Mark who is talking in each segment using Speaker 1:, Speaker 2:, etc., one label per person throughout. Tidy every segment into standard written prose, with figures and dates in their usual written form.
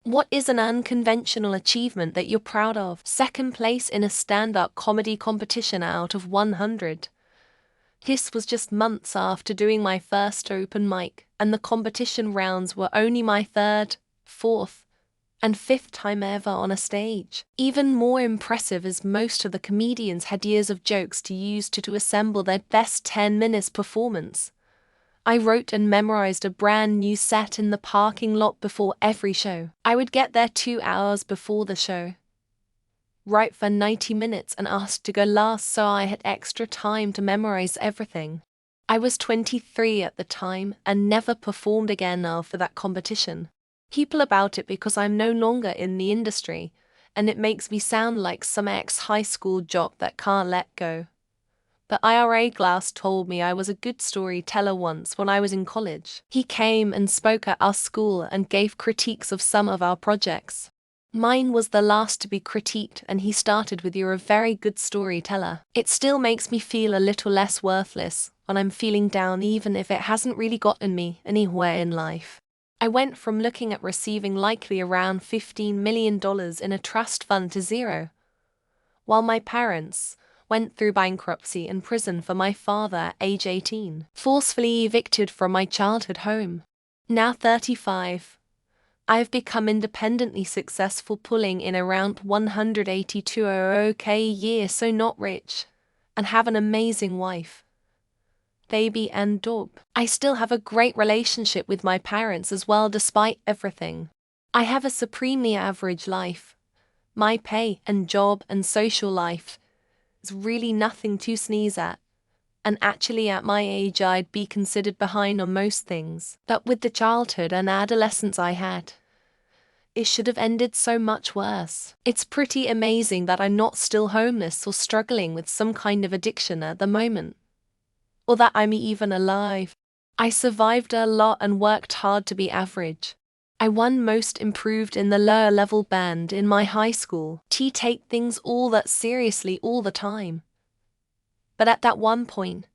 Speaker 1: What is an unconventional achievement that you're proud of? Second place in a stand-up comedy competition out of 100. This was just months after doing my first open mic, and the competition rounds were only my third, fourth, and fifth time ever on a stage. Even more impressive is most of the comedians had years of jokes to use to assemble their best 10 minutes performance. I wrote and memorized a brand new set in the parking lot before every show. I would get there 2 hours before the show, write for 90 minutes and ask to go last so I had extra time to memorize everything. I was 23 at the time and never performed again after that competition. People about it because I'm no longer in the industry, and it makes me sound like some ex-high school jock that can't let go. But Ira Glass told me I was a good storyteller once when I was in college. He came and spoke at our school and gave critiques of some of our projects. Mine was the last to be critiqued, and he started with, "You're a very good storyteller." It still makes me feel a little less worthless when I'm feeling down, even if it hasn't really gotten me anywhere in life. I went from looking at receiving likely around $15 million in a trust fund to zero, while my parents went through bankruptcy and prison for my father at age 18, forcefully evicted from my childhood home. Now 35, I have become independently successful, pulling in around $182K a year, so not rich, and have an amazing wife, baby and dog. I still have a great relationship with my parents as well despite everything. I have a supremely average life. My pay and job and social life is really nothing to sneeze at, and actually at my age I'd be considered behind on most things. But with the childhood and adolescence I had, it should have ended so much worse. It's pretty amazing that I'm not still homeless or struggling with some kind of addiction at the moment, or that I'm even alive. I survived a lot and worked hard to be average. I won most improved in the lower level band in my high school. To take things all that seriously all the time. But at that one point,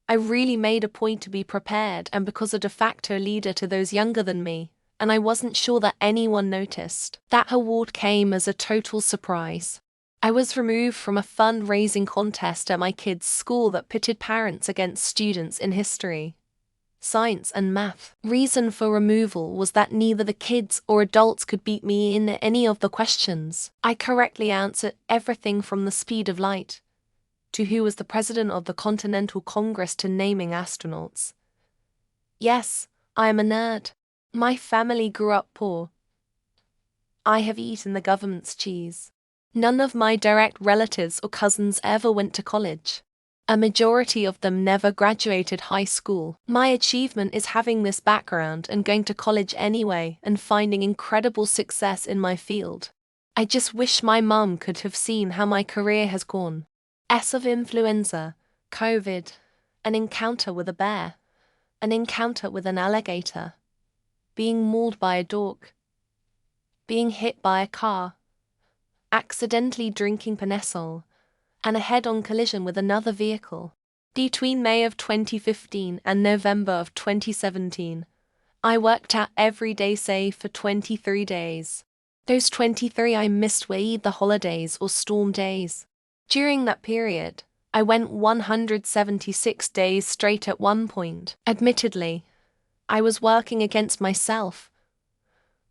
Speaker 1: I really made a point to be prepared and because a de facto leader to those younger than me, and I wasn't sure that anyone noticed. That award came as a total surprise. I was removed from a fundraising contest at my kids' school that pitted parents against students in history, science and math. Reason for removal was that neither the kids or adults could beat me in any of the questions. I correctly answered everything from the speed of light to who was the president of the Continental Congress to naming astronauts. Yes, I am a nerd. My family grew up poor. I have eaten the government's cheese. None of my direct relatives or cousins ever went to college. A majority of them never graduated high school. My achievement is having this background and going to college anyway and finding incredible success in my field. I just wish my mum could have seen how my career has gone. S of influenza, COVID, an encounter with a bear, an encounter with an alligator, being mauled by a dog, being hit by a car, accidentally drinking Panesol, and a head-on collision with another vehicle. Between May of 2015 and November of 2017, I worked out every day save for 23 days. Those 23 I missed were either holidays or storm days. During that period, I went 176 days straight at one point. Admittedly, I was working against myself,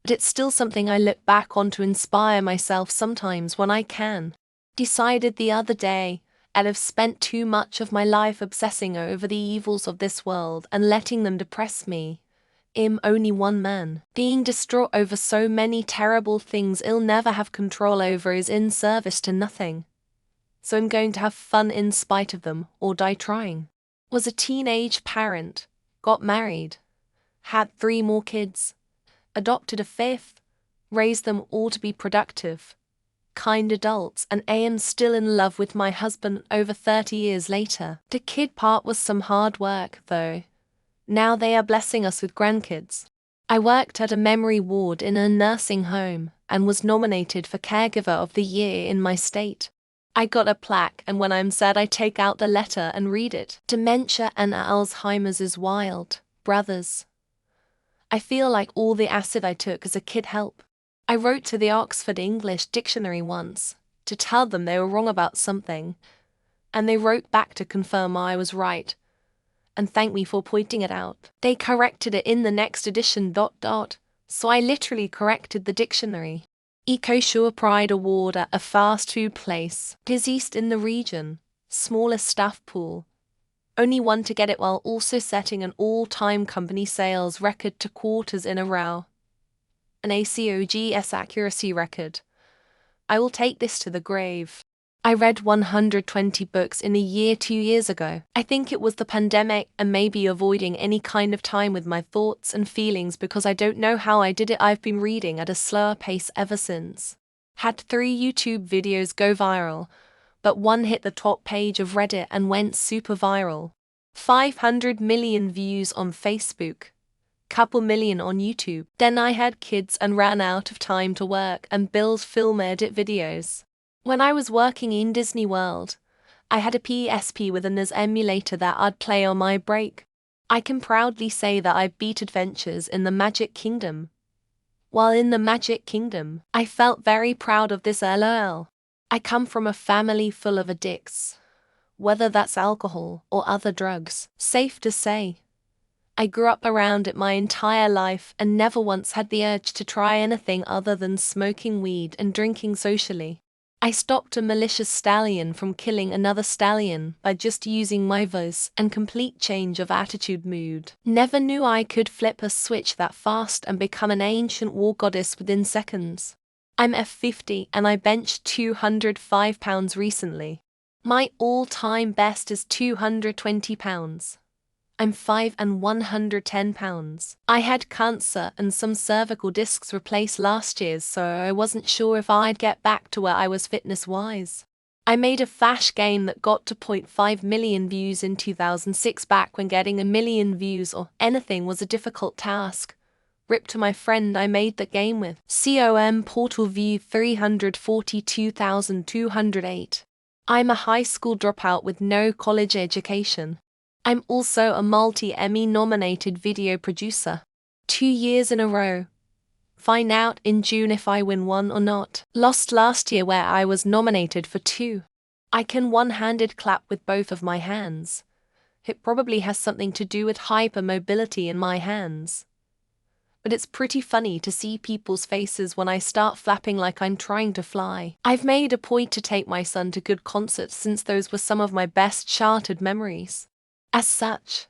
Speaker 1: but it's still something I look back on to inspire myself sometimes when I can. Decided the other day, I'd have spent too much of my life obsessing over the evils of this world and letting them depress me. I'm only one man. Being distraught over so many terrible things I'll never have control over is in service to nothing. So I'm going to have fun in spite of them or die trying. Was a teenage parent, got married, had 3 more kids, adopted a 5th, raised them all to be productive, kind adults, and I am still in love with my husband over 30 years later. The kid part was some hard work, though. Now they are blessing us with grandkids. I worked at a memory ward in a nursing home and was nominated for Caregiver of the Year in my state. I got a plaque, and when I'm sad I take out the letter and read it. Dementia and Alzheimer's is wild, brothers. I feel like all the acid I took as a kid helped. I wrote to the Oxford English Dictionary once to tell them they were wrong about something, and they wrote back to confirm I was right and thank me for pointing it out. They corrected it in the next edition. So I literally corrected the dictionary. EcoSure Pride Award at a fast food place. Busiest in the region, smallest staff pool. Only one to get it while also setting an all-time company sales record 2 quarters in a row. An ACOGS accuracy record. I will take this to the grave. I read 120 books in a year 2 years ago. I think it was the pandemic and maybe avoiding any kind of time with my thoughts and feelings because I don't know how I did it. I've been reading at a slower pace ever since. Had 3 YouTube videos go viral, but one hit the top page of Reddit and went super viral. 500 million views on Facebook. Couple million on YouTube. Then I had kids and ran out of time to work and build film edit videos. When I was working in Disney World, I had a PSP with a NES emulator that I'd play on my break. I can proudly say that I beat Adventures in the Magic Kingdom. While in the Magic Kingdom, I felt very proud of this. LOL. I come from a family full of addicts, whether that's alcohol or other drugs. Safe to say, I grew up around it my entire life and never once had the urge to try anything other than smoking weed and drinking socially. I stopped a malicious stallion from killing another stallion by just using my voice and complete change of attitude mood. Never knew I could flip a switch that fast and become an ancient war goddess within seconds. I'm F50 and I benched 205 pounds recently. My all-time best is 220 pounds. I'm 5 and 110 pounds. I had cancer and some cervical discs replaced last year, so I wasn't sure if I'd get back to where I was fitness-wise. I made a fash game that got to 0.5 million views in 2006 back when getting 1 million views or anything was a difficult task. Rip to my friend I made the game with. COM portal view 342,208. I'm a high school dropout with no college education. I'm also a multi-Emmy-nominated video producer. 2 years in a row. Find out in June if I win one or not. Lost last year where I was nominated for 2. I can one-handed clap with both of my hands. It probably has something to do with hypermobility in my hands. But it's pretty funny to see people's faces when I start flapping like I'm trying to fly. I've made a point to take my son to good concerts since those were some of my best childhood memories. As such,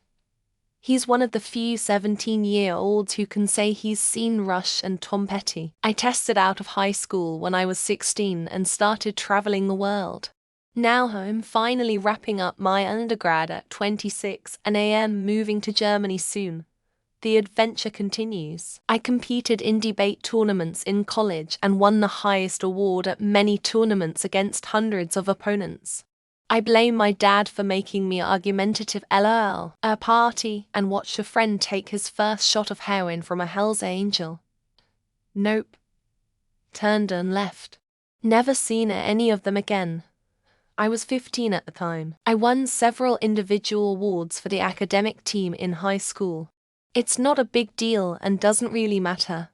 Speaker 1: he's one of the few 17-year-olds who can say he's seen Rush and Tom Petty. I tested out of high school when I was 16 and started traveling the world. Now I'm finally wrapping up my undergrad at 26 and am moving to Germany soon. The adventure continues. I competed in debate tournaments in college and won the highest award at many tournaments against hundreds of opponents. I blame my dad for making me argumentative. LOL. A party and watch a friend take his first shot of heroin from a Hell's Angel. Nope. Turned and left. Never seen any of them again. I was 15 at the time. I won several individual awards for the academic team in high school. It's not a big deal and doesn't really matter.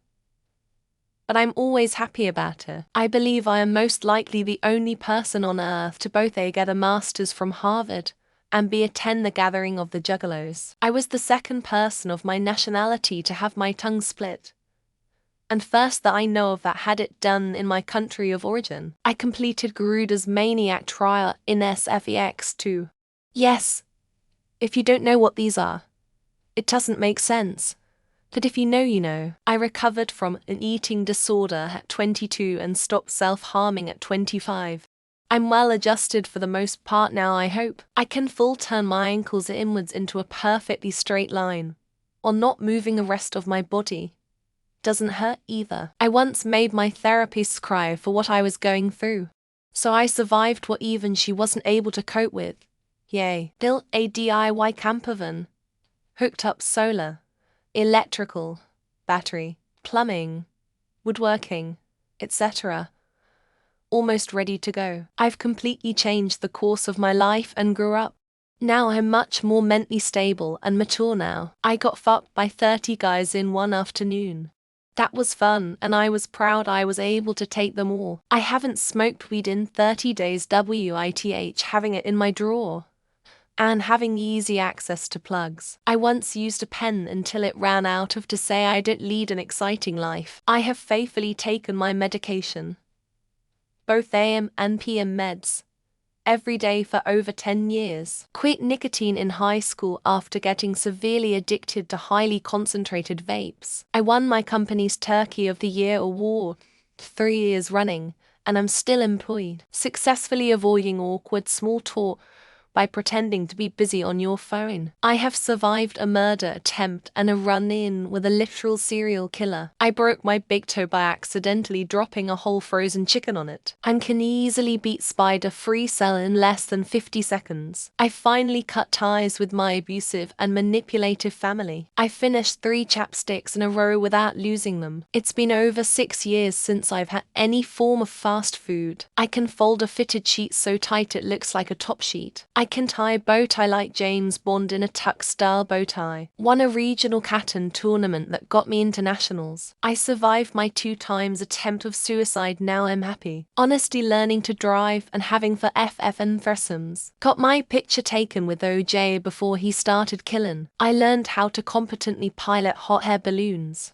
Speaker 1: But I'm always happy about it. I believe I am most likely the only person on earth to both A, get a master's from Harvard, and B, attend the gathering of the Juggalos. I was the second person of my nationality to have my tongue split, and first that I know of that had it done in my country of origin. I completed Garuda's Maniac trial in SFEX2. Yes, if you don't know what these are, it doesn't make sense. But if you know, you know. I recovered from an eating disorder at 22 and stopped self-harming at 25. I'm well adjusted for the most part now. I hope I can full turn my ankles inwards into a perfectly straight line, while not moving the rest of my body. Doesn't hurt either. I once made my therapist cry for what I was going through. So I survived what even she wasn't able to cope with. Yay. Built a DIY campervan. Hooked up solar, electrical, battery, plumbing, woodworking, etc. Almost ready to go. I've completely changed the course of my life and grew up. Now I'm much more mentally stable and mature now. I got fucked by 30 guys in one afternoon. That was fun, and I was proud I was able to take them all. I haven't smoked weed in 30 days, WITH, having it in my drawer. And having easy access to plugs. I once used a pen until it ran out of to say I don't lead an exciting life. I have faithfully taken my medication, both AM and PM meds, every day for over 10 years. Quit nicotine in high school after getting severely addicted to highly concentrated vapes. I won my company's Turkey of the Year award 3 years running, and I'm still employed. Successfully avoiding awkward small talk by pretending to be busy on your phone. I have survived a murder attempt and a run-in with a literal serial killer. I broke my big toe by accidentally dropping a whole frozen chicken on it. I can easily beat Spider Free Cell in less than 50 seconds. I finally cut ties with my abusive and manipulative family. I finished 3 chapsticks in a row without losing them. It's been over 6 years since I've had any form of fast food. I can fold a fitted sheet so tight it looks like a top sheet. I can tie a bow tie like James Bond in a tuck-style bow tie. Won a regional Catan tournament that got me into nationals. I survived my 2 times attempt of suicide, now I'm happy. Honestly learning to drive and having for FF and threesomes. Got my picture taken with OJ before he started killing. I learned how to competently pilot hot air balloons.